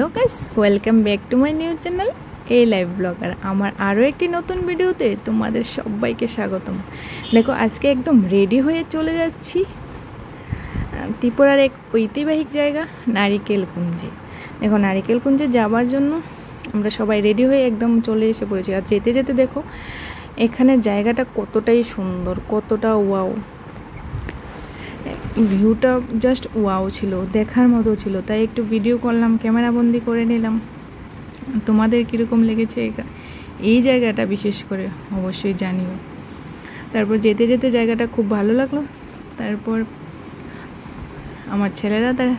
Hello guys, welcome back to my new channel এই live blogger. আমার আরও একটি নতুন ভিডিওতে তোমাদের সবাইকে স্বাগতম। দেখো, আজকে একদম রেডি হয়ে চলে যাচ্ছি ত্রিপুরার এক ঐতিহাসিক জায়গা নারিকেলকুঞ্জে। দেখো, নারিকেলকুঞ্জে যাওয়ার জন্য আমরা সবাই রেডি হয়ে একদম চলে এসে পড়েছি। আর যেতে যেতে দেখো এখানে জায়গাটা কতটাই সুন্দর, কতটা ওয়াও, ভিউটা জাস্ট ওয়াও ছিল, দেখার মতো ছিল। তাই একটু ভিডিও করলাম, ক্যামেরা বন্দি করে নিলাম। তোমাদের কীরকম লেগেছে এই জায়গাটা বিশেষ করে অবশ্যই জানিও। তারপর যেতে যেতে জায়গাটা খুব ভালো লাগলো। তারপর আমার ছেলেরা তার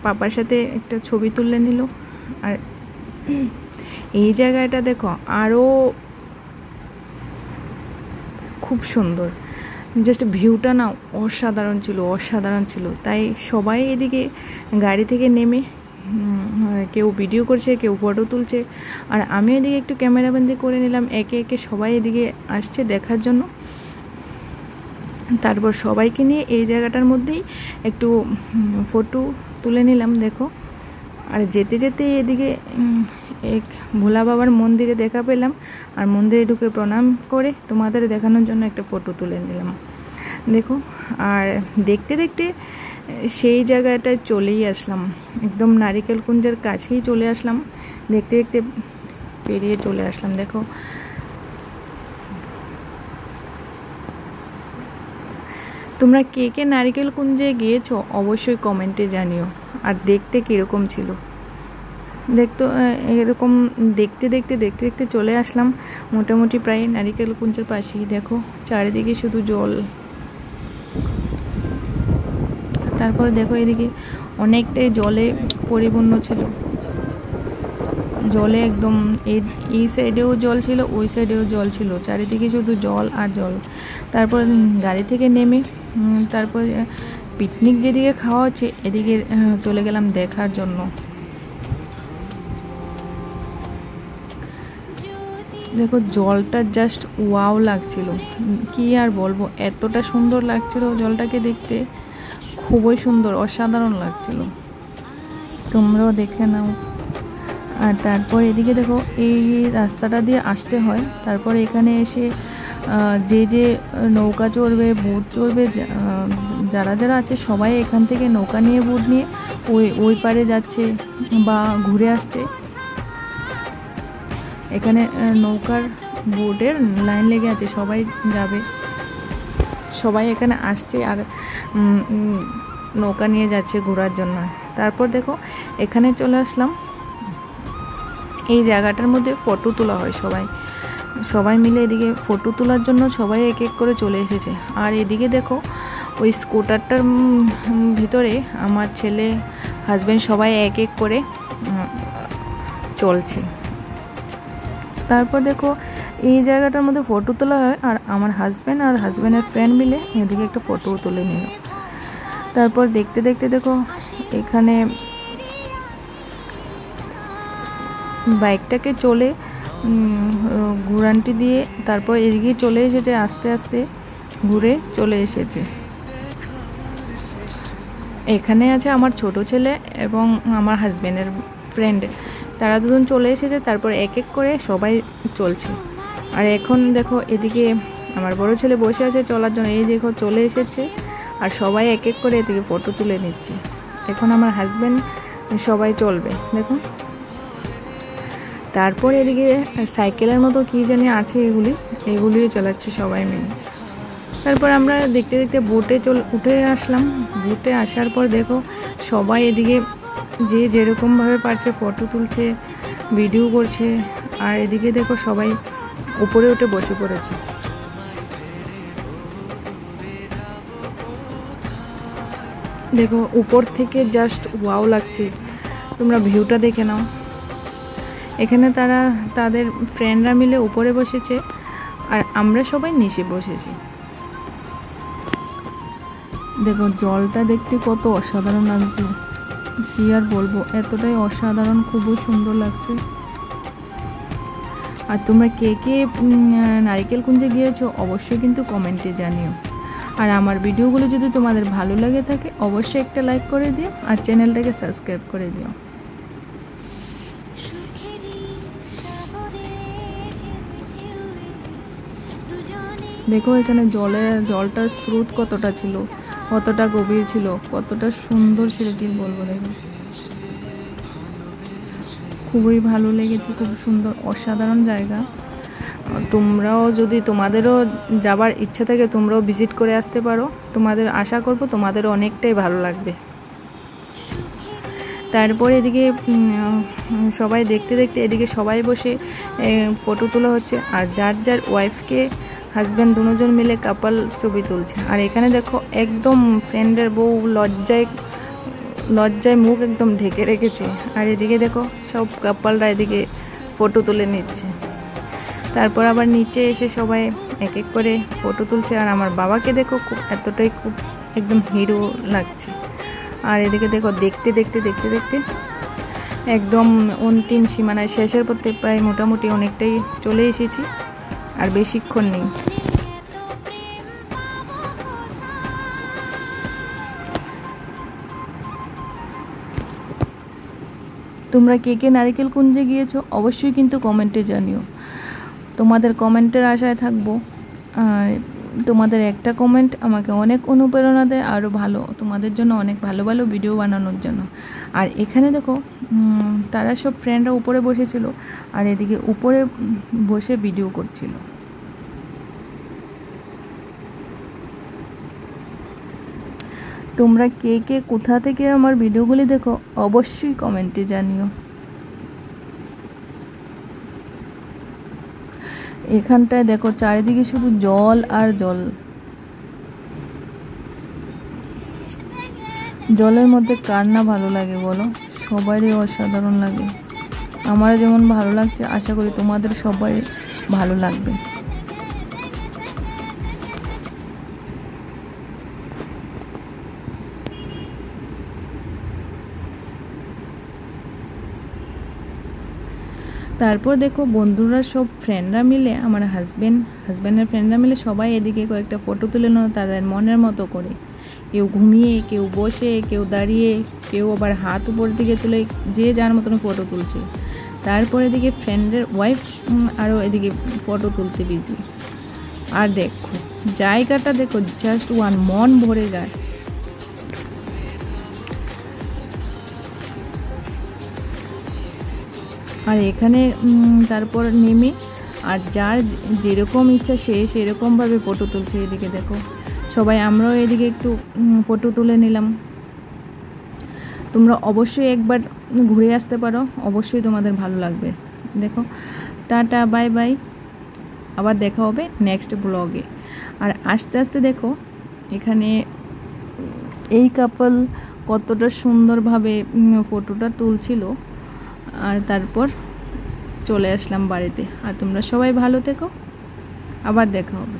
পাপার সাথে একটা ছবি তুলে নিল। আর এই জায়গাটা দেখো আরও খুব সুন্দর, জাস্ট ভিউটা না অসাধারণ ছিল। তাই সবাই এদিকে গাড়ি থেকে নেমে কেউ ভিডিও করছে, কেউ ফটো তুলছে, আর আমি এদিকে একটু ক্যামেরাবন্দি করে নিলাম। একে একে সবাই এদিকে আসছে দেখার জন্য। তারপর সবাইকে নিয়ে এই জায়গাটার মধ্যেই একটু ফটো তুলে নিলাম। দেখো, আর যেতে যেতে এদিকে এক ভোলা বাবার মন্দিরে দেখা পেলাম, আর মন্দিরে ঢুকে প্রণাম করে তোমাদের দেখানোর জন্য একটা ফটো তুলে নিলাম। দেখো, আর দেখতে দেখতে সেই জায়গাটায় চলেই আসলাম, একদম নারিকেলকুঞ্জের কাছেই চলে আসলাম। দেখতে দেখতে পেরিয়ে চলে আসলাম। দেখো, তোমরা কে কে নারিকেলকুঞ্জে গিয়েছো অবশ্যই কমেন্টে জানিও। আর দেখতে কীরকম ছিল দেখতো। এরকম দেখতে দেখতে চলে আসলাম মোটামুটি প্রায় নারিকেলকুঞ্জের পাশেই। দেখো চারিদিকে শুধু জল। তারপরে দেখো এদিকে অনেকটাই জলে পরিপূর্ণ ছিল, জলে একদম এই সাইডেও জল ছিল, ওই সাইডেও জল ছিল, চারিদিকে শুধু জল আর জল। তারপর গাড়ি থেকে নেমে তারপর পিকনিক যেদিকে খাওয়া হচ্ছে এদিকে চলে গেলাম দেখার জন্য। দেখো জলটা জাস্ট ওয়াও লাগছিল, কি আর বলবো, এতটা সুন্দর লাগছিল জলটাকে দেখতে, খুবই সুন্দর, অসাধারণ লাগছিল। তোমরাও দেখে নাও। আর তারপর এদিকে দেখো এই রাস্তাটা দিয়ে আসতে হয়। তারপর এখানে এসে যে নৌকা চড়বে, বোট চড়বে, যারা আছে সবাই এখান থেকে নৌকা নিয়ে, বোট নিয়ে ওই পারে যাচ্ছে বা ঘুরে আসছে। এখানে নৌকার বোটের লাইন লেগে আছে, সবাই যাবে, সবাই এখানে আসছে আর নৌকা নিয়ে যাচ্ছে ঘোরার জন্য। তারপর দেখো এখানে চলে আসলাম, এই জায়গাটার মধ্যে ফটো তোলা হয়। সবাই মিলে এদিকে ফটো তোলার জন্য সবাই এক এক করে চলে এসেছে। আর এদিকে দেখো ওই স্কুটারটার ভিতরে আমার ছেলে, হাজব্যান্ড সবাই এক এক করে চলছে। তারপর দেখো এই জায়গাটার মধ্যে ফটো তোলা হয়, আর আমার হাজব্যান্ড আর হাজব্যান্ডের ফ্রেন্ড মিলে এদিকে একটা ফটোও তুলে নিল। তারপর দেখতে দেখতে দেখো এখানে বাইকটাকে চলে ঘুরানটি দিয়ে তারপর এদিকে চলে এসেছে, আস্তে আস্তে ঘুরে চলে এসেছে। এখানে আছে আমার ছোট ছেলে এবং আমার হাজব্যান্ডের ফ্রেন্ড, তারা দুজন চলে এসেছে। তারপর এক এক করে সবাই চলছে। আর এখন দেখো এদিকে আমার বড় ছেলে বসে আছে চলার জন্য, এই দেখো চলে এসেছে, আর সবাই এক এক করে এদিকে ফটো তুলে নিচ্ছে। এখন আমার হাজব্যান্ড সবাই চলবে। দেখো, তারপর এদিকে সাইকেলের মতো কী জানি আছে, এগুলিও চালাচ্ছে সবাই মিলে। তারপর আমরা দেখতে দেখতে বোটে উঠে আসলাম। বোটে আসার পর দেখো সবাই এদিকে যে যেরকমভাবে পারছে ফটো তুলছে, ভিডিও করছে। আর এদিকে দেখো সবাই উপরে উঠে বসে পড়েছে। দেখো উপর থেকে জাস্ট ওয়াও লাগছে, তোমরা ভিউটা দেখে নাও। এখানে তারা তাদের ফ্রেন্ডরা মিলে উপরে বসেছে, আর আমরা সবাই নিচে বসেছি। দেখো জলটা দেখতে কত অসাধারণ লাগছে, কি আর বলবো, এতটাই অসাধারণ, খুবই সুন্দর লাগছে। আর তোমরা কে কে নারিকেলকুঞ্জে গিয়েছো অবশ্যই কিন্তু কমেন্টে জানিও। আর আমার ভিডিওগুলো যদি তোমাদের ভালো লাগে থাকে অবশ্যই একটা লাইক করে দিও, আর চ্যানেলটাকে সাবস্ক্রাইব করে দিও। দেখো এখানে জলটার স্রোত কতটা ছিল, কতটা গভীর ছিল, কতটা সুন্দর ছিল, কি বলবো। দেখো খুবই ভালো লেগেছে, খুব সুন্দর অসাধারণ জায়গা। তোমরাও যদি তোমাদেরও যাবার ইচ্ছা থাকে তোমরাও ভিজিট করে আসতে পারো। তোমাদের আশা করব তোমাদেরও অনেকটাই ভালো লাগবে। তারপর এদিকে সবাই দেখতে দেখতে এদিকে সবাই বসে ফটো তোলা হচ্ছে, আর যার যার ওয়াইফকে হাজব্যান্ড দুজন মিলে কাপল ছবি তুলছে। আর এখানে দেখো একদম ফ্রেন্ডের বউ লজ্জায় মুখ একদম ঢেকে রেখেছে। আর এদিকে দেখো সব কাপলরা এদিকে ফটো তুলে নিচ্ছে। তারপর আবার নিচে এসে সবাই এক এক করে ফটো তুলছে। আর আমার বাবাকে দেখো খুব একদম হিরো লাগছে। আর এদিকে দেখো দেখতে দেখতে দেখতে দেখতে একদম অন্তিম সীমানায় শেষের পথে প্রায় মোটামুটি অনেকটাই চলে এসেছি, আর বেশিক্ষণ নেই। তোমরা কে কে নারিকেল কুঞ্জে গিয়েছো অবশ্যই কিন্তু কমেন্টে জানিও। তোমাদের কমেন্টের আশায় থাকবো। আর তোমাদের একটা কমেন্ট আমাকে অনেক অনুপ্রেরণা দেয় আরও তোমাদের জন্য অনেক ভালো ভালো ভিডিও বানানোর জন্য। আর এখানে দেখো তারা সব ফ্রেন্ডরা উপরে বসেছিল, আর এদিকে উপরে বসে ভিডিও করছিল। তোমরা কে কে কোথা থেকে আমার ভিডিওগুলি দেখো অবশ্যই কমেন্টে জানিও। এখানটায় দেখো চারিদিকে শুধু জল আর জল। জলের মধ্যে কার না ভালো লাগে বলো, সবারই অসাধারণ লাগে। আমার যেমন ভালো লাগছে আশা করি তোমাদের সবাই ভালো লাগবে। তারপর দেখো বন্ধুরা সব ফ্রেন্ডরা মিলে, আমার হাজব্যান্ডের ফ্রেন্ডরা মিলে সবাই এদিকে কয়েকটা ফটো তুলে নেয় তাদের মনের মতো করে। কেউ ঘুমিয়ে, কেউ বসে, কেউ দাঁড়িয়ে, কেউ আবার হাত উপর দিকে তুলে, যে যার মতন ফটো তুলছে। তারপর এদিকে ফ্রেন্ডের ওয়াইফ আরও এদিকে ফটো তুলতে বিজি। আর দেখো জায়গাটা দেখো জাস্ট মন ভরে যায়। আর এখানে তারপর নেমে আর যার যেরকম ইচ্ছা সে সেরকমভাবে ফটো তুলছে। এদিকে দেখো সবাই, আমরাও এদিকে একটু ফটো তুলে নিলাম। তোমরা অবশ্যই একবার ঘুরে আসতে পারো, অবশ্যই তোমাদের ভালো লাগবে। দেখো টাটা বাই বাই, আবার দেখা হবে নেক্সট ব্লগে। আর আস্তে আস্তে দেখো এখানে এই কাপল কতটা সুন্দরভাবে ফটোটা তুলছিল। আর তারপর চলে আসলাম বাড়িতে। আর তোমরা সবাই ভালো থেকো, আবার দেখা হবে।